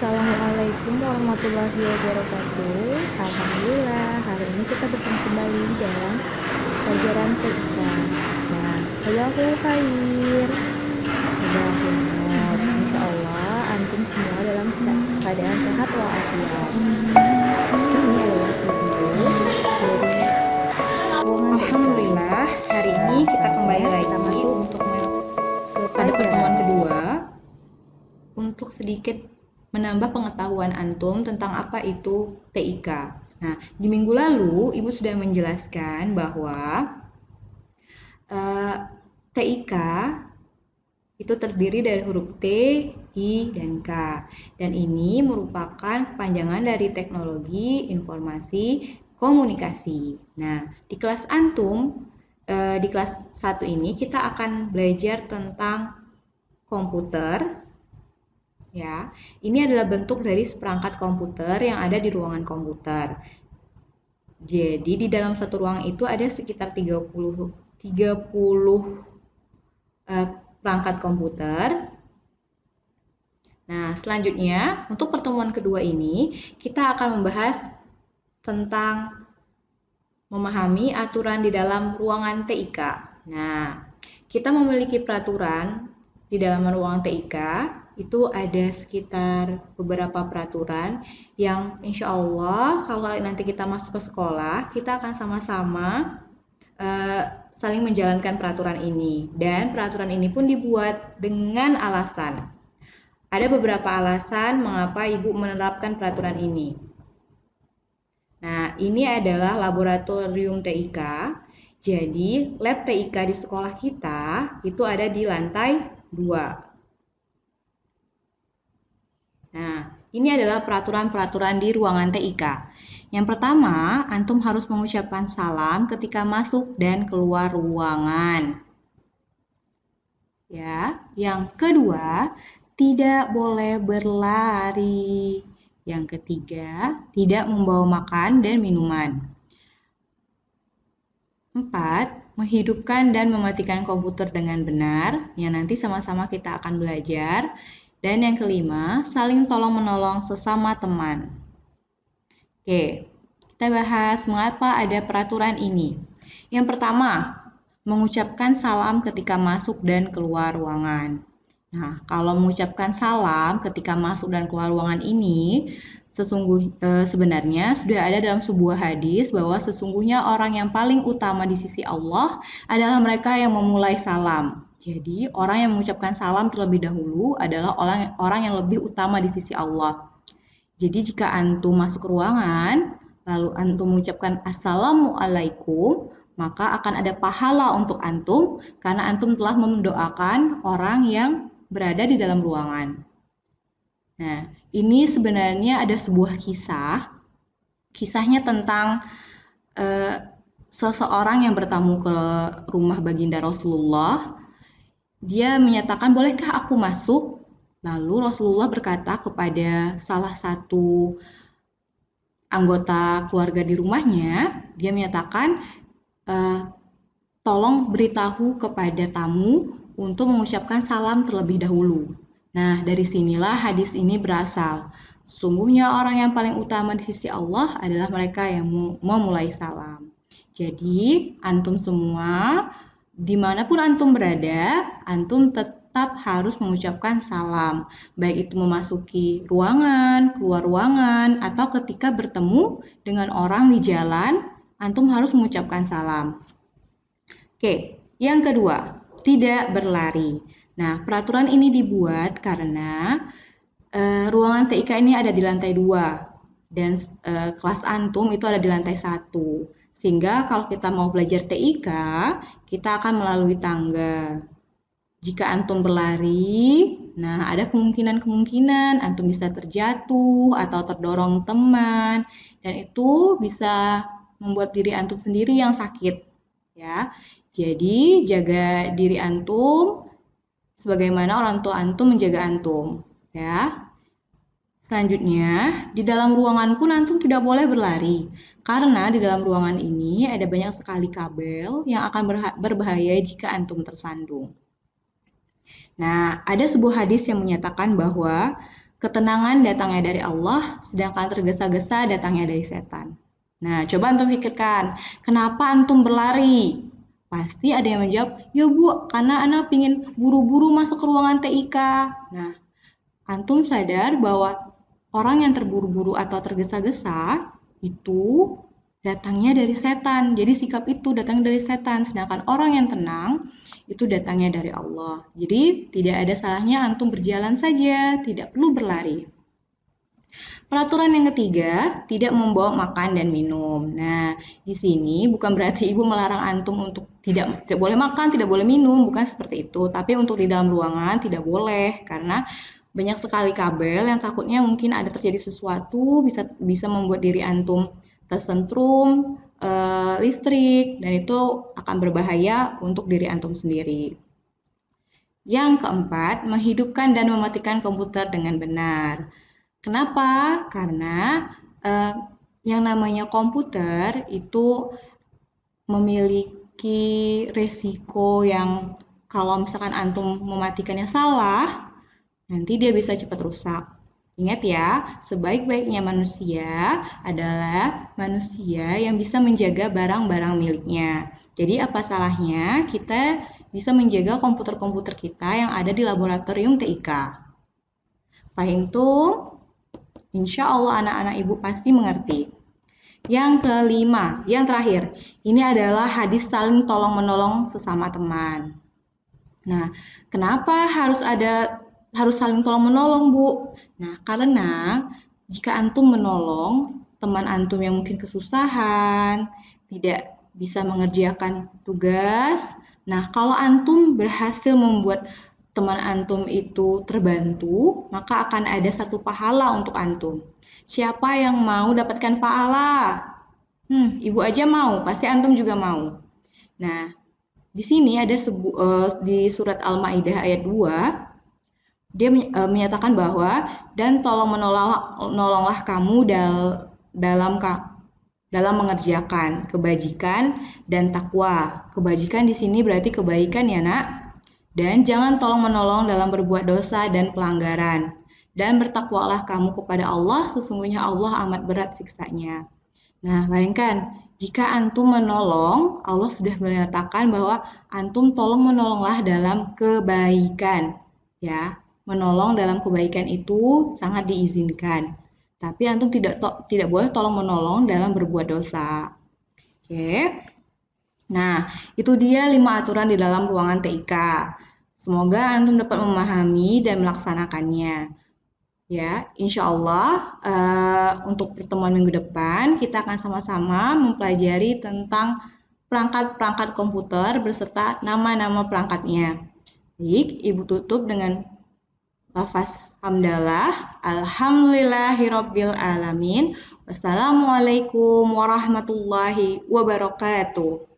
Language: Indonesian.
Assalamualaikum warahmatullahi wabarakatuh. Alhamdulillah, hari ini kita bertemu kembali dalam pelajaran TIK. Nah, sabahul khair, sabahul nur. Insya Allah, antum semua dalam keadaan sehat walafiat. Ini adalah video dari Alhamdulillah, hari ini kita kembali lagi untuk pada pertemuan kedua untuk sedikit menambah pengetahuan antum tentang apa itu TIK. Nah, di minggu lalu Ibu sudah menjelaskan bahwa TIK itu terdiri dari huruf T, I, dan K. Dan ini merupakan kepanjangan dari teknologi informasi komunikasi. Nah, di kelas antum, di kelas 1 ini kita akan belajar tentang komputer. Ya, ini adalah bentuk dari seperangkat komputer yang ada di ruangan komputer. Jadi di dalam satu ruang itu ada sekitar 30 perangkat komputer. Nah, selanjutnya untuk pertemuan kedua ini kita akan membahas tentang memahami aturan di dalam ruangan TIK. Nah, kita memiliki peraturan di dalam ruangan TIK. Itu ada sekitar beberapa peraturan yang insya Allah kalau nanti kita masuk ke sekolah, kita akan sama-sama saling menjalankan peraturan ini. Dan peraturan ini pun dibuat dengan alasan. Ada beberapa alasan mengapa Ibu menerapkan peraturan ini. Nah, ini adalah laboratorium TIK. Jadi, lab TIK di sekolah kita itu ada di lantai 2. Nah, ini adalah peraturan-peraturan di ruangan TIK. Yang pertama, antum harus mengucapkan salam ketika masuk dan keluar ruangan. Ya, yang kedua, tidak boleh berlari. Yang ketiga, tidak membawa makan dan minuman. 4. Menghidupkan dan mematikan komputer dengan benar, yang nanti sama-sama kita akan belajar. Dan yang kelima, saling tolong-menolong sesama teman. Oke, kita bahas mengapa ada peraturan ini. Yang pertama, mengucapkan salam ketika masuk dan keluar ruangan. Nah, kalau mengucapkan salam ketika masuk dan keluar ruangan ini, sebenarnya sudah ada dalam sebuah hadis bahwa sesungguhnya orang yang paling utama di sisi Allah adalah mereka yang memulai salam. Jadi, orang yang mengucapkan salam terlebih dahulu adalah orang yang lebih utama di sisi Allah. Jadi, jika antum masuk ruangan, lalu antum mengucapkan Assalamualaikum, maka akan ada pahala untuk antum karena antum telah mendoakan orang yang berada di dalam ruangan. Nah, ini sebenarnya ada sebuah kisah. Kisahnya tentang seseorang yang bertamu ke rumah baginda Rasulullah. Dia menyatakan, bolehkah aku masuk? Lalu Rasulullah berkata kepada salah satu anggota keluarga di rumahnya, dia menyatakan, tolong beritahu kepada tamu untuk mengucapkan salam terlebih dahulu. Nah, dari sinilah hadis ini berasal. Sungguhnya orang yang paling utama di sisi Allah adalah mereka yang memulai salam. Jadi, antum semua, dimanapun antum berada, antum tetap harus mengucapkan salam. Baik itu memasuki ruangan, keluar ruangan, atau ketika bertemu dengan orang di jalan, antum harus mengucapkan salam. Oke, yang kedua, tidak berlari. Nah, peraturan ini dibuat karena ruangan TIK ini ada di lantai 2 dan kelas antum itu ada di lantai 1. Sehingga kalau kita mau belajar TIK, kita akan melalui tangga. Jika antum berlari, nah ada kemungkinan antum bisa terjatuh atau terdorong teman, dan itu bisa membuat diri antum sendiri yang sakit. Ya, jadi jaga diri antum sebagaimana orang tua antum menjaga antum. Ya. Selanjutnya, di dalam ruangan pun antum tidak boleh berlari. Karena di dalam ruangan ini ada banyak sekali kabel yang akan berbahaya jika antum tersandung. Nah, ada sebuah hadis yang menyatakan bahwa Ketenangan datangnya dari Allah, sedangkan tergesa-gesa datangnya dari setan. Nah, coba antum pikirkan, kenapa antum berlari? Pasti ada yang menjawab, ya Bu, karena anak pingin buru-buru masuk ke ruangan TIK. Nah, antum sadar bahwa orang yang terburu-buru atau tergesa-gesa itu datangnya dari setan. Jadi sikap itu datang dari setan, sedangkan orang yang tenang itu datangnya dari Allah. Jadi tidak ada salahnya antum berjalan saja, tidak perlu berlari. Peraturan yang ketiga, tidak membawa makan dan minum. Nah, di sini bukan berarti ibu melarang antum untuk tidak boleh makan, tidak boleh minum, bukan seperti itu. Tapi untuk di dalam ruangan tidak boleh, karena banyak sekali kabel yang takutnya mungkin ada terjadi sesuatu, bisa membuat diri antum tersentrum listrik, dan itu akan berbahaya untuk diri antum sendiri. Yang keempat, menghidupkan dan mematikan komputer dengan benar. Kenapa? Karena yang namanya komputer itu memiliki resiko yang kalau misalkan antum mematikannya salah, nanti dia bisa cepat rusak. Ingat ya, sebaik-baiknya manusia adalah manusia yang bisa menjaga barang-barang miliknya. Jadi apa salahnya kita bisa menjaga komputer-komputer kita yang ada di laboratorium TIK? Paham tuh? Insya Allah anak-anak ibu pasti mengerti. Yang kelima, yang terakhir, ini adalah hadis saling tolong-menolong sesama teman. Nah, kenapa harus saling tolong-menolong, Bu? Nah, karena jika antum menolong teman antum yang mungkin kesusahan, tidak bisa mengerjakan tugas, nah kalau antum berhasil membuat teman antum itu terbantu, maka akan ada satu pahala untuk antum. Siapa yang mau dapatkan pahala? Ibu aja mau, pasti antum juga mau. Nah, di sini ada di surat Al-Maidah ayat 2, dia menyatakan bahwa dan tolong menolonglah kamu dalam mengerjakan kebajikan dan takwa. Kebajikan di sini berarti kebaikan ya, Nak. Dan jangan tolong-menolong dalam berbuat dosa dan pelanggaran. Dan bertakwalah kamu kepada Allah, sesungguhnya Allah amat berat siksanya. Nah, bayangkan, jika antum menolong, Allah sudah menyatakan bahwa antum tolong-menolonglah dalam kebaikan. Ya, menolong dalam kebaikan itu sangat diizinkan. Tapi antum tidak boleh tolong-menolong dalam berbuat dosa. Oke. Nah, itu dia 5 aturan di dalam ruangan TIK. Semoga antum dapat memahami dan melaksanakannya. Ya, insya Allah untuk pertemuan minggu depan kita akan sama-sama mempelajari tentang perangkat-perangkat komputer beserta nama-nama perangkatnya. Baik, Ibu tutup dengan lafaz hamdalah. Alhamdulillahirabbil alamin. Wassalamualaikum warahmatullahi wabarakatuh.